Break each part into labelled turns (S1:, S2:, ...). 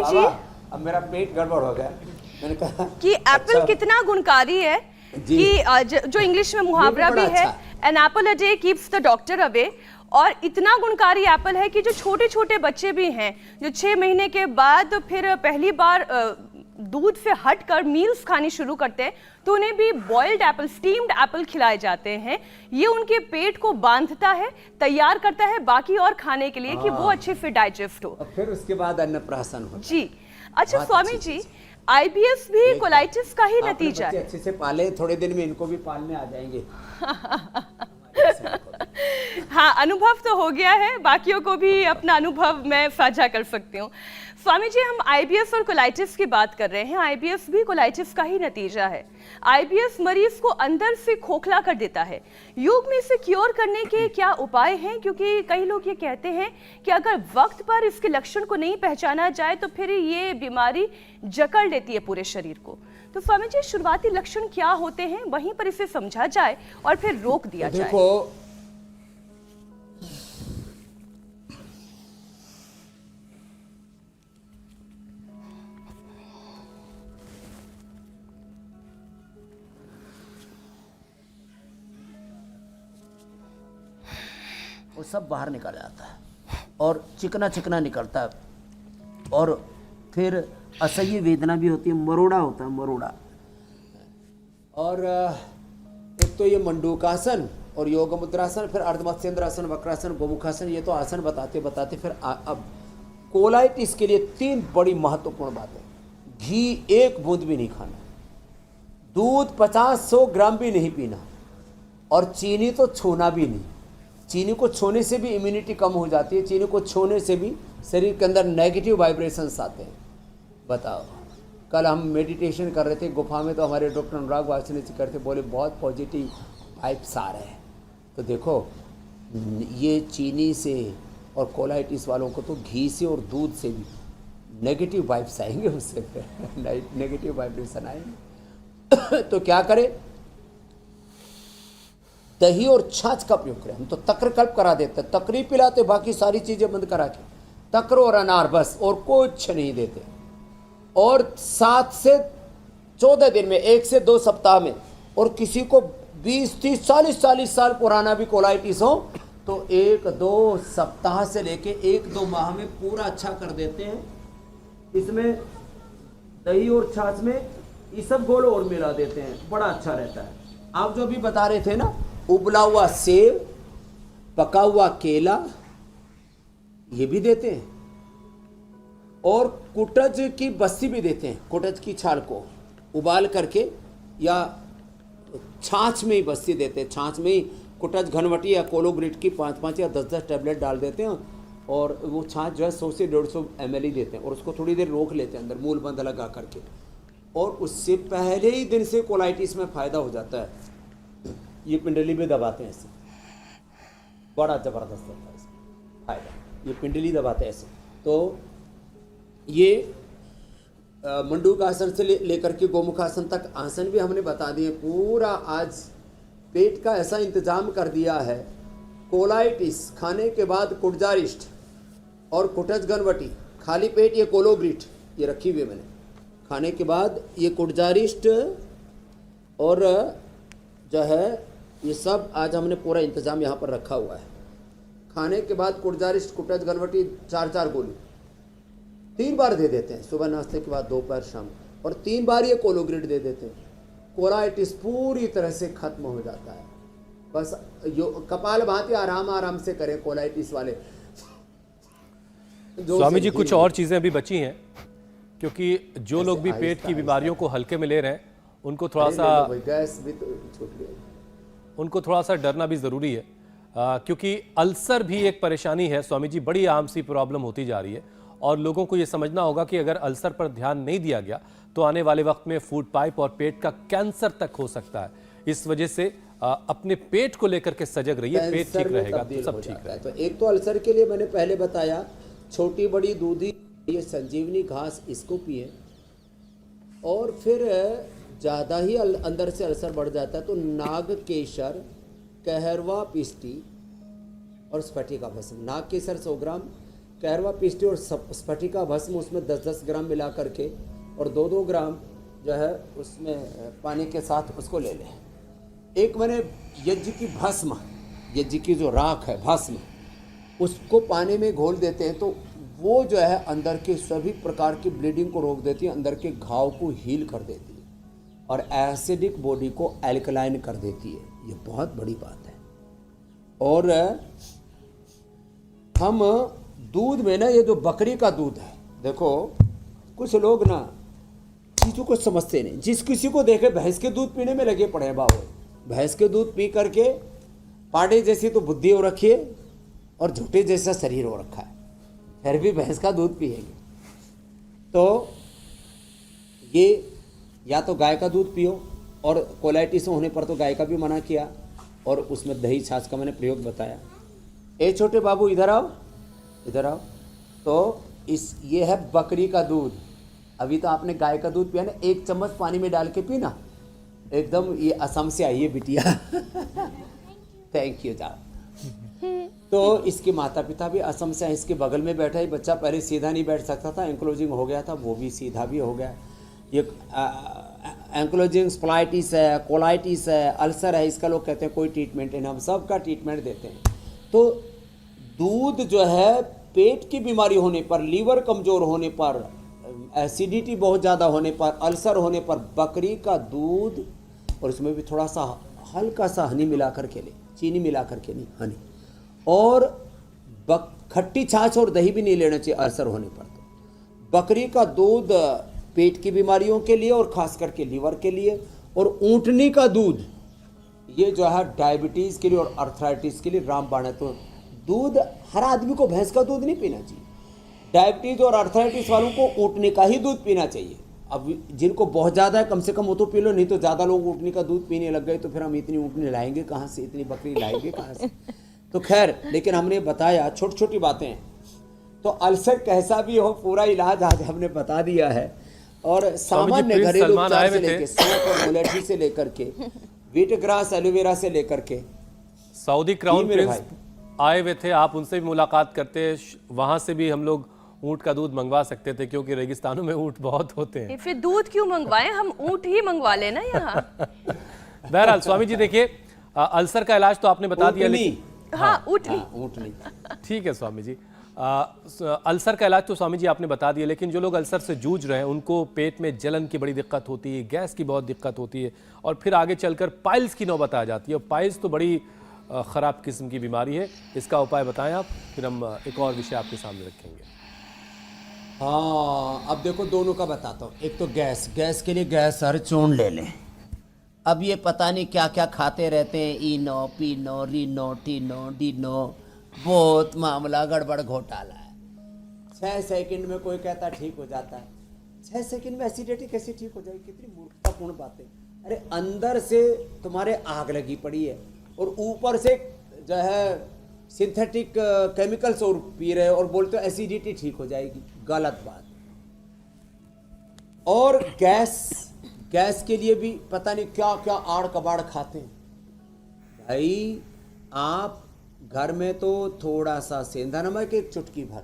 S1: जी
S2: अब मेरा पेट गड़बड़ हो गया। मैंने कहा
S1: कि एप्पल कितना गुणकारी है कि जो इंग्लिश में मुहावरा भी है, an apple a day keeps the doctor away. और इतना गुणकारी एप्पल है कि जो छोटे छोटे बच्चे भी हैं, जो 6 महीने के बाद फिर पहली बार दूध से हटकर मील्स खानी शुरू करते हैं, तो उन्हें भी बॉइल्ड एप्पल, स्टीम्ड एप्पल खिलाए जाते हैं। ये उनके पेट को बांधता है, तैयार करता है बाकी और खाने के लिए कि वो अच्छे से डाइजेस्ट हो।
S2: फिर उसके बाद अन्नप्राशन हो।
S1: जी अच्छा स्वामी जी, आईबीएस भी कोलाइटिस का ही नतीजा है।
S2: अच्छे से पाले, थोड़े दिन में इनको भी पालने आ जाएंगे।
S1: हाँ, अनुभव तो हो गया है, बाकियों को भी अपना अनुभव मैं साझा कर सकती हूँ। स्वामी जी, हम आईबीएस और कोलाइटिस की बात कर रहे हैं। आईबीएस भी कोलाइटिस का ही नतीजा है। आईबीएस मरीज को अंदर से खोखला कर देता है। योग में इसे क्योर करने के क्या उपाय हैं? क्योंकि कई लोग ये कहते हैं कि अगर वक्त पर इसके लक्षण को नहीं पहचाना जाए तो फिर ये बीमारी जकड़ लेती है पूरे शरीर को। तो स्वामी जी, शुरुआती लक्षण क्या होते हैं, वहीं पर इसे समझा जाए और फिर रोक दिया जाए।
S2: देखो, वो सब बाहर निकल जाता है और चिकना चिकना निकलता है, और फिर असह्य वेदना भी होती है, मरोड़ा होता है, मरोड़ा। और एक तो ये मंडूकासन और योग मुद्रासन, फिर अर्धमत्स्येंद्रासन, वक्रासन, गोमुखासन, ये तो आसन बताते बताते फिर अब कोलाइटिस के लिए 3 बड़ी महत्वपूर्ण बातें। घी 1 बूंद भी नहीं खाना, दूध 50-100 ग्राम भी नहीं पीना, और चीनी तो छूना भी नहीं। चीनी को छूने से भी इम्यूनिटी कम हो जाती है, चीनी को छूने से भी शरीर के अंदर नेगेटिव वाइब्रेशंस आते हैं। बताओ, कल हम मेडिटेशन कर रहे थे गुफा में, तो हमारे डॉक्टर अनुराग वासनी जी करते बोले बहुत पॉजिटिव वाइब्स आ रहे हैं। तो देखो, ये चीनी से और कोलाइटिस वालों को तो घी से और दूध से भी नेगेटिव वाइब्स आएंगे, उससे नेगेटिव वाइब्रेशन आएंगे। तो क्या करें? दही और छाछ का प्रयोग करें। हम तो तक्र कल्प करा देते, तकरी पिलाते, बाकी सारी चीज़ें बंद करा के तक्र और अनार बस, और कुछ नहीं देते। और 7 से 14 दिन में, 1 से 2 सप्ताह में, और किसी को 20, 30, 40 साल पुराना भी कोलाइटिस हो तो 1-2 सप्ताह से लेके 1-2 माह में पूरा अच्छा कर देते हैं। इसमें दही और छाछ में इसबगोल और मिला देते हैं, बड़ा अच्छा रहता है। आप जो भी बता रहे थे ना, उबला हुआ सेब, पका हुआ केला, ये भी देते हैं, और कुटज की बस्सी भी देते हैं। कुटज की छाल को उबाल करके या छाछ में ही बस्सी देते हैं, छाछ में ही कुटज घनवटी या कोलोग्रिट की 5-5 या 10-10 टैबलेट डाल देते हैं, और वो छाछ जो है 100 से 150 ml ही देते हैं, और उसको थोड़ी देर रोक लेते हैं अंदर मूल बंद लगा करके, और उससे पहले ही दिन से कोलाइटिस में फ़ायदा हो जाता है। ये पिंडली में दबाते हैं ऐसे, बड़ा ज़बरदस्त होता है इसका फायदा। ये पिंडली दबाते हैं ऐसे। तो ये मंडूकासन से लेकर के गोमुखासन तक आसन भी हमने बता दिए। पूरा आज पेट का ऐसा इंतजाम कर दिया है। कोलाइटिस खाने के बाद कुटजारिष्ट और कुटज घनवटी, खाली पेट ये कोलोग्रिट, ये रखी हुई है मैंने। खाने के बाद ये कुटजारिष्ट और जो है ये सब आज हमने पूरा इंतज़ाम यहाँ पर रखा हुआ है। खाने के बाद कुटजारिष्ट, कुटज घनवटी 4-4 गोली 3 बार दे देते हैं, सुबह नाश्ते के बाद, दोपहर, शाम, और 3 बार ये कोलोग्रिड दे देते हैं। कोलाइटिस पूरी तरह से खत्म हो जाता है। बस कपाल भांति आराम आराम से करें कोलाइटिस वाले।
S3: स्वामी जी, कुछ और चीज़ें अभी बची हैं, क्योंकि जो लोग भी पेट की बीमारियों को हल्के में ले रहे हैं, उनको थोड़ा सा
S2: गैस भी तो छूट गई,
S3: उनको थोड़ा सा डरना भी ज़रूरी है, क्योंकि अल्सर भी एक परेशानी है स्वामी जी, बड़ी आम सी प्रॉब्लम होती जा रही है, और लोगों को ये समझना होगा कि अगर अल्सर पर ध्यान नहीं दिया गया तो आने वाले वक्त में फूड पाइप और पेट का कैंसर तक हो सकता है। इस वजह से अपने पेट को लेकर के सजग रहिए, पेट ठीक रहेगा तो सब ठीक रहेगा।
S2: तो एक तो अल्सर के लिए मैंने पहले बताया, छोटी बड़ी दूधी, ये संजीवनी घास, इसको पिए, और फिर ज़्यादा ही अंदर से अल्सर बढ़ जाता है तो नाग केसर, कहरवा पिष्टी और स्फटिका भस्म। नाग केसर 100 ग्राम, कैरवा पिष्टी और स्फटिका भस्म उसमें 10-10 ग्राम मिला करके और 2-2 ग्राम जो है उसमें पानी के साथ उसको ले लें। एक मैंने यज्ञ की भस्म, यज्ञ की जो राख है भस्म, उसको पानी में घोल देते हैं तो वो जो है अंदर के सभी प्रकार की ब्लीडिंग को रोक देती है, अंदर के घाव को हील कर देती है और एसिडिक बॉडी को एल्कलाइन कर देती है। ये बहुत बड़ी बात है। और हम दूध में ना, ये जो बकरी का दूध है, देखो कुछ लोग ना चीज़ों को समझते नहीं। जिस किसी को देखे भैंस के दूध पीने में लगे पड़े हैं बाबू, भैंस के दूध पी करके पाड़े जैसी तो बुद्धि हो रखी है और झूठे जैसा शरीर हो रखा है, फिर भी भैंस का दूध पिएंगे। तो ये या तो गाय का दूध पियो, और कोलाइटिस होने पर तो गाय का भी मना किया, और उसमें दही छाछ का मैंने प्रयोग बताया। ए छोटे बाबू इधर आओ, इधर आओ। तो ये है बकरी का दूध। अभी तो आपने गाय का दूध पिया ना, 1 चम्मच पानी में डाल के पीना, एकदम ये असम से आई है बिटिया। थैंक यू जा। तो इसके माता पिता भी असम से हैं, इसके बगल में बैठा ही बच्चा पहले सीधा नहीं बैठ सकता था, एंक्लोजिंग हो गया था, वो भी सीधा भी हो गया। ये एंक्लोजिंग स्प्लाइटिस है, कोलाइटिस है, अल्सर है, इसका लोग कहते हैं कोई ट्रीटमेंट है, हम सब का ट्रीटमेंट देते हैं। तो दूध जो है पेट की बीमारी होने पर, लीवर कमज़ोर होने पर, एसिडिटी बहुत ज़्यादा होने पर, अल्सर होने पर बकरी का दूध, और उसमें भी थोड़ा सा हल्का सा हनी मिला करके ले, चीनी मिला करके नहीं, हनी, और खट्टी छाछ और दही भी नहीं लेना चाहिए अल्सर होने पर। तो बकरी का दूध पेट की बीमारियों के लिए और ख़ास करके लीवर के लिए, और ऊँटनी का दूध ये जो है डायबिटीज़ के लिए और अर्थराइटिस के लिए रामबाण है। तो दूध हर आदमी को भैंस का दूध नहीं पीना चाहिए, डायबिटीज़ और अर्थराइटिस वालों को ऊँटनी का ही दूध पीना चाहिए। अब जिनको बहुत ज़्यादा है कम से कम वो तो पी लो, नहीं तो ज़्यादा लोग ऊँटनी का दूध पीने लग गए तो फिर हम इतनी ऊँटनी लाएंगे कहाँ से, इतनी बकरी लाएंगे कहाँ से। तो खैर, लेकिन हमने बताया छोटी छोटी बातें। तो अल्सर कैसा भी हो, पूरा इलाज आज हमने बता दिया है। और सामान्य घरेलू उपचार से लेकर सौंफ और मुलेठी से लेकर के व्हीट ग्रास, एलोवेरा से लेकर के
S3: सऊदी क्राउन प्रिंस आए हुए थे, आप उनसे भी मुलाकात करते, वहां से भी हम लोग ऊंट का दूध मंगवा सकते थे, क्योंकि रेगिस्तानों में ऊंट बहुत होते हैं।
S1: फिर दूध क्यों मंगवाएं, हम ऊंट ही मंगवा लेना यहाँ।
S3: बहरहाल स्वामी जी देखिए, अल्सर का इलाज तो आपने बता दिया, लेकिन
S1: हाँ ऊँटनी।
S3: ठीक है स्वामी जी, अल्सर का इलाज तो स्वामी जी आपने बता दिया, लेकिन जो लोग अल्सर से जूझ रहे हैं उनको पेट में जलन की बड़ी दिक्कत होती है, गैस की बहुत दिक्कत होती है, और फिर आगे चलकर पाइल्स की नौबत आ जाती है। और पाइल्स तो बड़ी ख़राब किस्म की बीमारी है, इसका उपाय बताएं आप, फिर हम एक और विषय आपके सामने रखेंगे।
S2: हाँ, अब देखो दोनों का बताता हूँ। एक तो गैस के लिए गैस हर चूर्ण ले लें। अब ये पता नहीं क्या क्या खाते रहते हैं, इनो पीनो रीनो टीनो डीनो, बहुत मामला गड़बड़ घोटाला है। 6 सेकंड में कोई कहता ठीक हो जाता है, 6 सेकंड में एसिडिटी कैसे ठीक हो जाएगी? कितनी मूर्खतापूर्ण बातें। अरे अंदर से तुम्हारे आग लगी पड़ी है और ऊपर से जो है सिंथेटिक केमिकल्स और पी रहे हो और बोलते हो एसिडिटी ठीक हो जाएगी। गलत बात। और गैस के लिए भी पता नहीं क्या क्या आड़ कबाड़ खाते हैं। भाई आप घर में तो थोड़ा सा सेंधा नमक, एक चुटकी भर,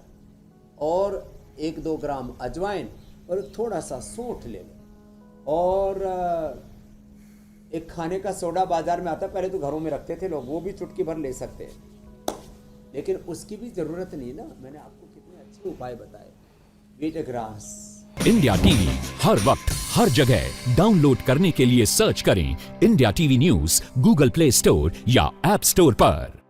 S2: और 1-2 ग्राम अजवाइन और थोड़ा सा सौंठ ले लो, और एक खाने का सोडा बाजार में आता है, पहले तो घरों में रखते थे लोग, वो भी चुटकी भर ले सकते हैं, लेकिन उसकी भी जरूरत नहीं ना। मैंने आपको कितने अच्छे उपाय बताए। Wheat grass.
S4: इंडिया टीवी हर वक्त हर जगह डाउनलोड करने के लिए सर्च करें India TV news Google play store या ऐप स्टोर पर।